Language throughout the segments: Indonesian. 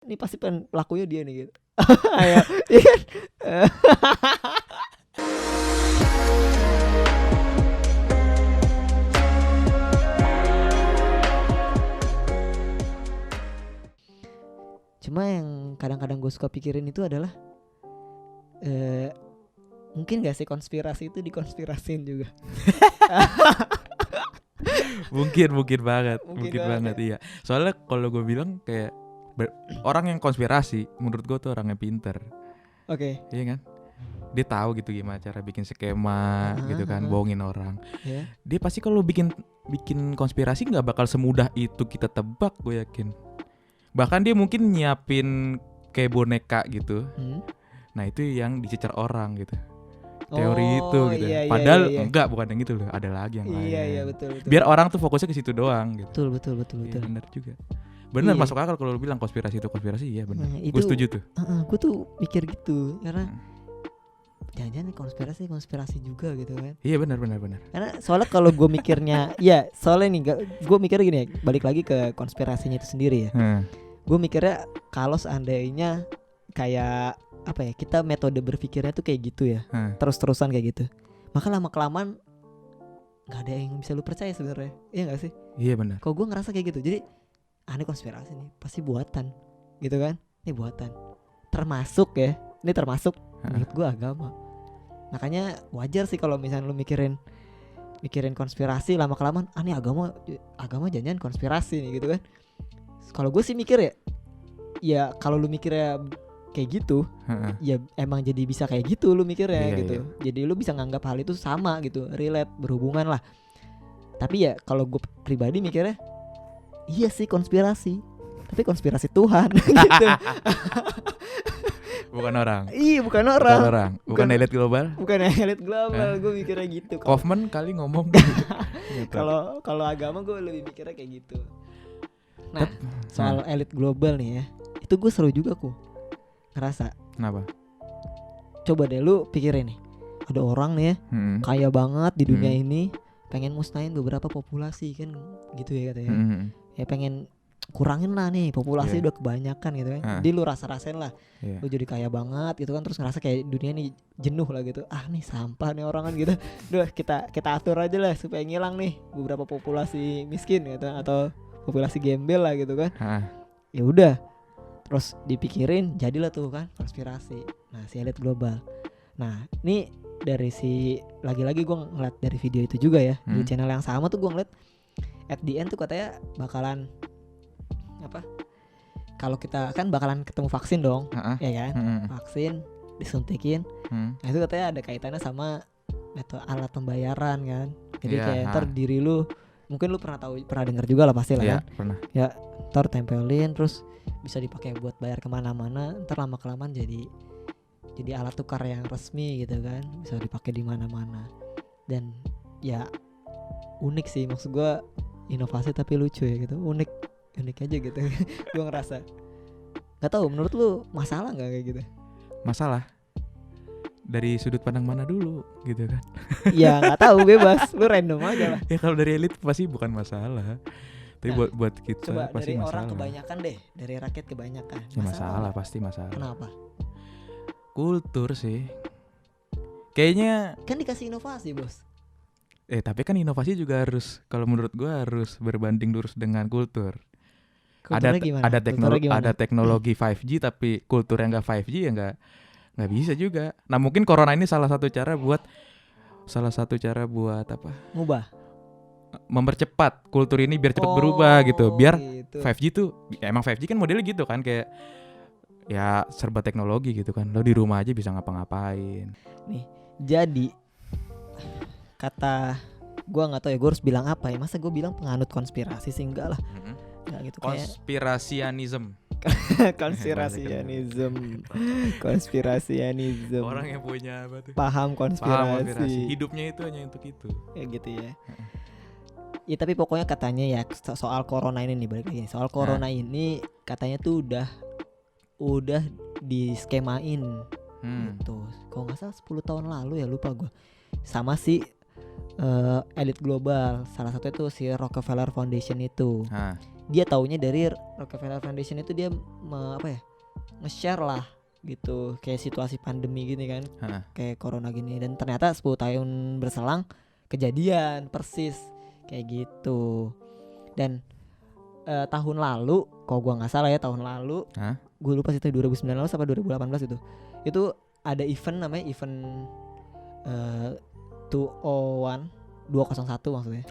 ini pasti pelakunya dia nih gitu. Ayo, iya kan? Cuma yang kadang-kadang gue suka pikirin itu adalah mungkin gak sih konspirasi itu dikonspirasin juga. Mungkin banget Mungkin banget ya. iya. Soalnya kalau gue bilang kayak orang yang konspirasi menurut gue tuh orang yang pinter. Oke. Iya kan? Dia tahu gitu gimana cara bikin skema gitu kan, bohongin orang. Yeah. Dia pasti kalau bikin konspirasi nggak bakal semudah itu kita tebak, gue yakin. Bahkan dia mungkin nyiapin kayak boneka gitu. Nah itu yang dicecer orang gitu. Teori itu gitu. Iya, Padahal iya. enggak, bukan yang gitu loh. Ada lagi yang lain. Iya betul. Biar orang tuh fokusnya ke situ doang gitu. Betul. Iya, benar juga. Benar, Iya. masuk akal kalau lu bilang konspirasi itu konspirasi, iya benar. Gue setuju tuh. Gue tuh mikir gitu karena jangan-jangan konspirasi juga gitu kan. Iya benar. Karena soalnya kalau gue mikirnya, ya soalnya nih gue mikirnya gini ya, balik lagi ke konspirasinya itu sendiri ya. Gue mikirnya kalau seandainya kayak apa ya, kita metode berpikirnya tuh kayak gitu ya, terus-terusan kayak gitu, maka lama-kelamaan nggak ada yang bisa lu percaya sebenarnya, iya nggak sih? Iya benar. Kalau gue ngerasa kayak gitu, jadi ini konspirasi nih, pasti buatan, gitu kan? Ini buatan, termasuk menurut gue agama. Makanya wajar sih kalau misalnya lu mikirin konspirasi, lama-kelamaan, ini agama jangan konspirasi nih gitu kan? Kalau gue sih mikir ya kalau lu mikirnya kayak gitu, ya emang jadi bisa kayak gitu lu mikirnya gitu. Iya. Jadi lu bisa nganggap hal itu sama gitu, relate, berhubungan lah. Tapi ya kalau gue pribadi mikirnya, iya sih konspirasi, tapi konspirasi Tuhan gitu. Bukan orang. Iya bukan Bukan elit global. Gue mikirnya gitu. Kaufman kali ngomong. Kalau agama gue lebih mikirnya kayak gitu. Nah soal elit global nih ya, itu gue seru juga ngerasa. Kenapa? Coba deh lu pikirin nih, ada orang nih ya, kaya banget di dunia ini, pengen musnahin beberapa populasi kan gitu ya katanya. Ya pengen kurangin lah nih populasi udah kebanyakan gitu kan. Jadi lu rasain lah, lu jadi kaya banget gitu kan, terus ngerasa kayak dunia ini jenuh lah gitu. Nih sampah nih orang kan gitu. Duh kita atur aja lah supaya ngilang nih beberapa populasi miskin gitu, atau populasi gembel lah gitu kan. Ya udah, terus dipikirin jadilah tuh kan konspirasi. Nah si elit global. Nah ini dari lagi-lagi gue ngeliat dari video itu juga ya, di channel yang sama tuh gue ngeliat at the end tuh katanya bakalan apa, kalau kita kan bakalan ketemu vaksin dong, ya kan, vaksin disuntikin. Nah itu katanya ada kaitannya sama alat pembayaran kan. Jadi kayak ntar diri lu, mungkin lu pernah dengar juga lah pasti lah kan. Pernah. Ya ntar tempelin terus bisa dipakai buat bayar kemana-mana, ntar lama-kelamaan jadi alat tukar yang resmi gitu kan, bisa dipakai di mana-mana. Dan ya unik sih, maksud gue inovasi tapi lucu ya gitu, unik aja gitu. Gue ngerasa, nggak tahu menurut lu masalah nggak kayak gitu? Masalah dari sudut pandang mana dulu gitu kan? Ya nggak tahu, bebas, lu random aja lah. Ya kalau dari elit pasti bukan masalah. Tapi buat kita coba pasti dari masalah. Orang kebanyakan deh, dari rakyat kebanyakan. Ya masalah, pasti masalah. Kenapa? Kultur sih. Kayaknya kan dikasih inovasi, bos. Tapi kan inovasi juga harus, kalau menurut gua harus berbanding lurus dengan kultur. Ada teknologi 5G tapi kulturnya nggak 5G ya nggak bisa juga. Nah mungkin corona ini salah satu cara buat apa? Ngubah. Mempercepat kultur ini biar cepat berubah gitu. Biar gitu. 5G tuh, emang 5G kan modelnya gitu kan, kayak ya serba teknologi gitu kan. Lo di rumah aja bisa ngapa-ngapain. Nih, jadi kata gue nggak tahu ya, gue harus bilang apa ya? Masa gue bilang penganut konspirasi sih, enggak lah. Nggak gitu, konspirasianism. Konspirasianism. Orang yang punya apa tuh? Paham konspirasi. Hidupnya itu hanya untuk itu. Ya gitu ya. Ya tapi pokoknya katanya ya soal corona ini nih, balik lagi. Soal corona ini katanya tuh udah diskemain gitu. Kalau nggak salah 10 tahun lalu ya, lupa gue. Sama elit global. Salah satu itu si Rockefeller Foundation itu. dia taunya dari Rockefeller Foundation itu dia nge-share lah gitu kayak situasi pandemi gini kan, kayak corona gini, dan ternyata 10 tahun berselang kejadian persis kayak gitu. Dan tahun lalu, kalau gua nggak salah ya tahun lalu, gue lupa sih itu 2019 apa 2018 itu ada event namanya event 201 maksudnya.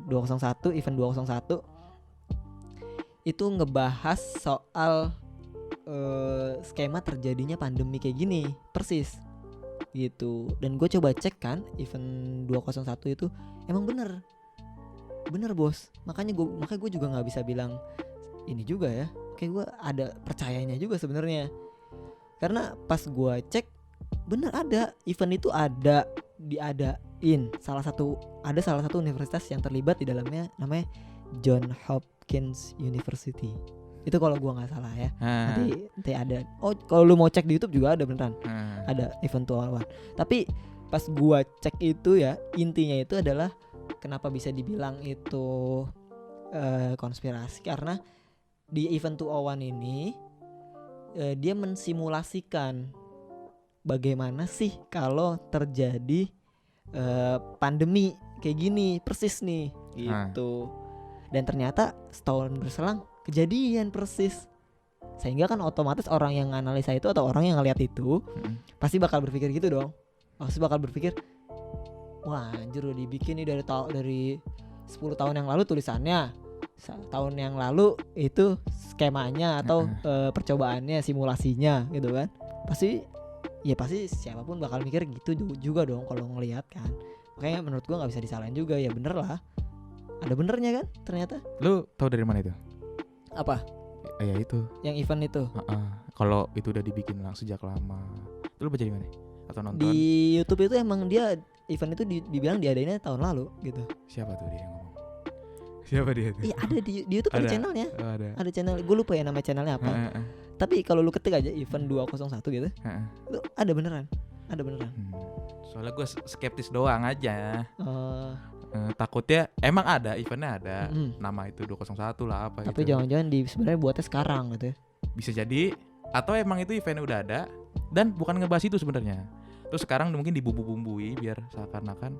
201 event 201 itu ngebahas soal skema terjadinya pandemi kayak gini persis gitu. Dan gue coba cek kan event 201 itu emang bener bos. Makanya gue juga nggak bisa bilang ini juga ya, kayak gue ada percayanya juga sebenarnya, karena pas gue cek bener ada event itu ada diadain salah satu universitas yang terlibat di dalamnya, namanya John Hopkins University. Itu kalau gua nggak salah ya. Nanti ada. Oh, kalau lu mau cek di YouTube juga ada beneran. Ada event 201. Tapi pas gua cek itu ya, intinya itu adalah kenapa bisa dibilang itu konspirasi, karena di event 201 ini dia mensimulasikan bagaimana sih kalau terjadi pandemi kayak gini persis nih gitu. Dan ternyata setahun berselang kejadian persis, sehingga kan otomatis orang yang analisa itu atau orang yang ngeliat itu pasti bakal berpikir gitu dong. Pasti bakal berpikir, wah anjir udah dibikin nih dari 10 tahun yang lalu tulisannya, tahun yang lalu itu skemanya atau percobaannya, simulasinya gitu kan. Pasti siapapun bakal mikir gitu juga dong kalau ngelihat kan. Makanya menurut gua nggak bisa disalahin juga, ya bener lah, ada benernya kan ternyata. Lu tahu dari mana itu? Apa? Ya itu. Yang event itu. Kalau itu udah dibikin sejak lama. Lu baca di mana? Atau nonton? Di YouTube itu emang dia event itu dibilang diadainnya tahun lalu gitu. Siapa tuh dia yang ngomong? Siapa dia tuh? Iya ada di YouTube ada channelnya. Ada channel, gue lupa ya nama channelnya apa. Tapi kalau lu ketik aja event 201 gitu, itu ada beneran. Soalnya gue skeptis doang aja. Takutnya emang ada eventnya ada, nama itu 201 lah apa. Tapi gitu. Jangan-jangan sebenarnya buatnya sekarang gitu ya. Bisa jadi, atau emang itu eventnya udah ada dan bukan ngebahas itu sebenarnya. Terus sekarang mungkin dibumbu-bumbui biar seakan-akan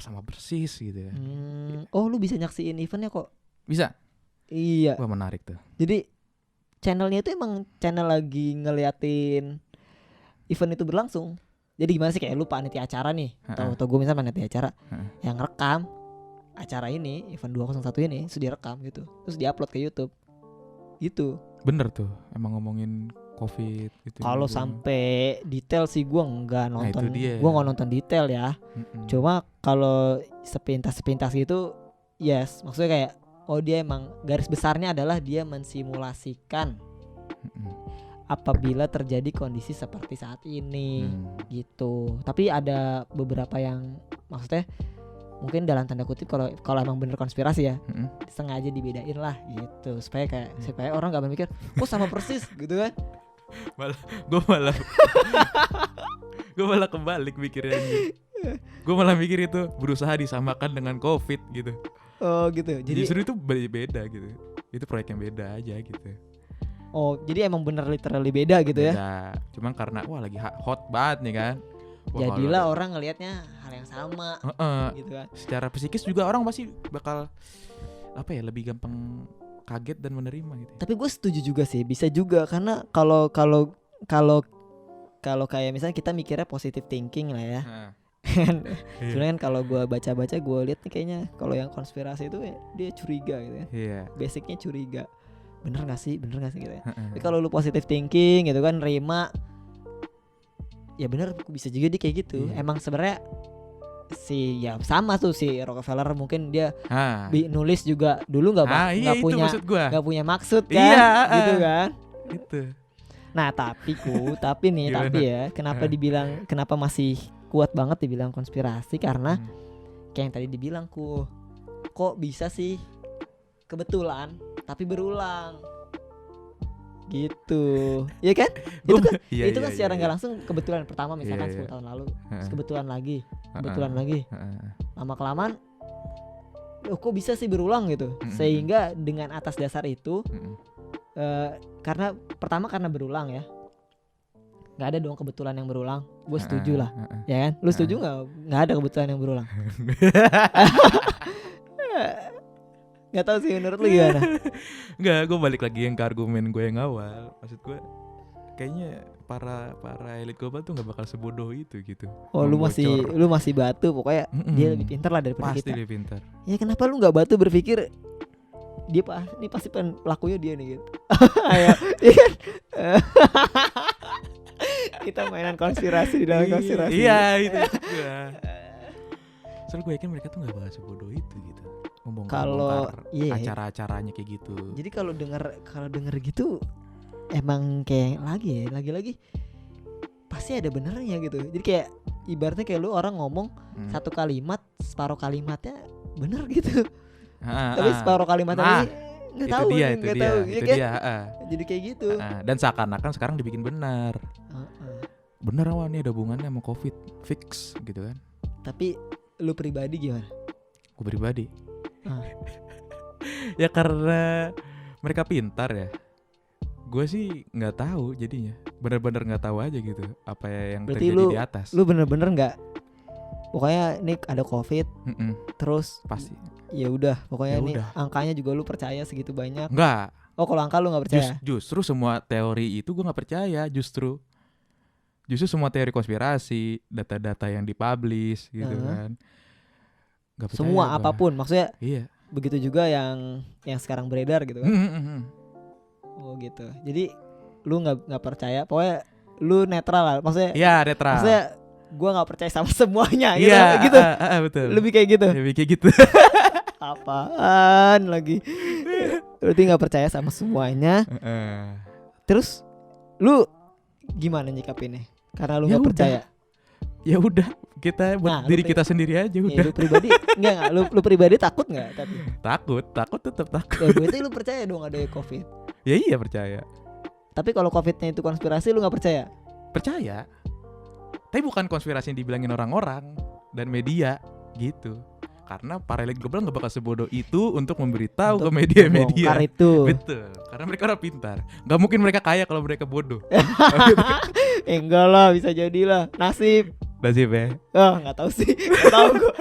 sama persis gitu ya. Oh lu bisa nyaksiin eventnya kok? Bisa? Iya. Wah menarik tuh. Jadi channelnya itu emang channel lagi ngeliatin event itu berlangsung. Jadi gimana sih, kayak lu panitia acara nih, atau gue misalnya panitia acara yang rekam acara ini, event 201 ini, terus direkam gitu, terus diupload ke YouTube gitu. Bener tuh, emang ngomongin COVID gitu. Kalau sampai detail sih gue nggak nonton, gue nggak nonton detail ya. Cuma kalau sepintas gitu, yes, maksudnya kayak dia emang garis besarnya adalah dia mensimulasikan apabila terjadi kondisi seperti saat ini gitu. Tapi ada beberapa yang maksudnya mungkin dalam tanda kutip kalau emang bener konspirasi ya, sengaja dibedain lah gitu supaya orang nggak berpikir kok sama persis gitu kan. Gue malah kebalik mikirnya. Gue malah mikir itu berusaha disamakan dengan COVID gitu. Oh gitu. Jadi justru itu beda gitu. Itu proyek yang beda aja gitu. Oh, jadi emang bener literally beda gitu ya? Beda. Cuman karena lagi hot banget nih kan. Jadilah orang ngelihatnya hal yang sama gitu kan. Secara psikis juga orang pasti bakal lebih gampang kaget dan menerima gitu. Tapi gue setuju juga sih, bisa juga karena kalau kayak misalnya kita mikirnya positive thinking lah ya. Sebenarnya kan kalau gue baca-baca gue lihat nih kayaknya kalau yang konspirasi itu dia curiga gitu ya. Basicnya curiga. Bener gak sih gitu ya. Tapi kalau lu positive thinking gitu kan, nerima, ya bener, bisa juga dia kayak gitu. Emang sebenarnya sama tuh si Rockefeller mungkin dia nulis juga dulu nggak punya maksud kan, gitu kan. Itu. Nah tapi ya kenapa masih kuat banget dibilang konspirasi, karena kayak yang tadi dibilang kok bisa sih kebetulan tapi berulang gitu, ya kan? Itu kan secara nggak langsung kebetulan. Pertama misalkan 10 tahun lalu, terus kebetulan lagi, lama kelamaan kok bisa sih berulang gitu. Sehingga dengan atas dasar itu karena pertama karena berulang ya, nggak ada dong kebetulan yang berulang. Gue setuju lah, ya kan? Lu setuju nggak? Nggak ada kebetulan yang berulang. Nggak tahu sih menurut lu gimana? Nggak, gue balik lagi yang ke argumen gue yang awal. Maksud gue kayaknya para elit global tuh nggak bakal sebodoh itu gitu. Oh, lu masih batu, pokoknya dia lebih pintar lah daripada pasti kita. Pasti dia pintar. Ya kenapa lu nggak batu berpikir dia ini pasti pelakunya dia nih gitu. Ayo, kita mainan konspirasi di dalam konspirasi. Iya itu juga. Soalnya gue yakin mereka tuh nggak bakal sebodoh itu gitu. Kalau acara-acaranya kayak gitu. Jadi kalau denger gitu emang kayak lagi pasti ada benernya gitu. Jadi kayak ibaratnya kayak lu orang ngomong satu kalimat, separuh kalimatnya bener gitu. Tapi separuh kalimatnya nggak tahu. Jadi kayak gitu. Dan seakan-akan sekarang dibikin benar. Bener awan nih ada hubungannya sama COVID fix gitu kan. Tapi lu pribadi gimana? Gue pribadi ya karena mereka pintar ya. Gue sih nggak tahu jadinya. Bener-bener nggak tahu aja gitu apa yang berarti terjadi di atas. Lu bener-bener nggak. Pokoknya ini ada COVID. Terus pasti. Ya udah, pokoknya ini angkanya juga lu percaya segitu banyak. Enggak. Oh, kalau angka lu nggak percaya? Justru semua teori itu gue nggak percaya. Justru semua teori konspirasi, data-data yang dipublish gitu kan. Gak percaya semua gua. Apapun, maksudnya. Iya. Begitu juga yang sekarang beredar gitu kan. Oh gitu. Jadi lu nggak percaya, pokoknya lu netral lah. Maksudnya. Iya, netral. Maksudnya gue nggak percaya sama semuanya gitu. Iya, gitu. Betul. Lebih kayak gitu. Lebih kayak gitu. Apaan lagi? Berarti nggak percaya sama semuanya. Terus lu gimana nyikapinnya? Karena lu nggak percaya. Ya udah, kita buat diri kita sendiri aja udah. Lu pribadi enggak lu pribadi takut nggak tapi? Takut tetap takut. Ya berarti lu percaya dong ada COVID? Ya iya percaya. Tapi kalau COVID-nya itu konspirasi lu nggak percaya? Percaya. Tapi bukan konspirasi yang dibilangin orang-orang dan media gitu. Karena para elit global gak bakal sebodoh itu untuk memberitahu ke media-media itu. Betul. Karena mereka orang pintar. Gak mungkin mereka kaya kalau mereka bodoh. Enggak lah, bisa jadilah. Nasib ya. Oh, gak tahu sih. Gak tahu gue.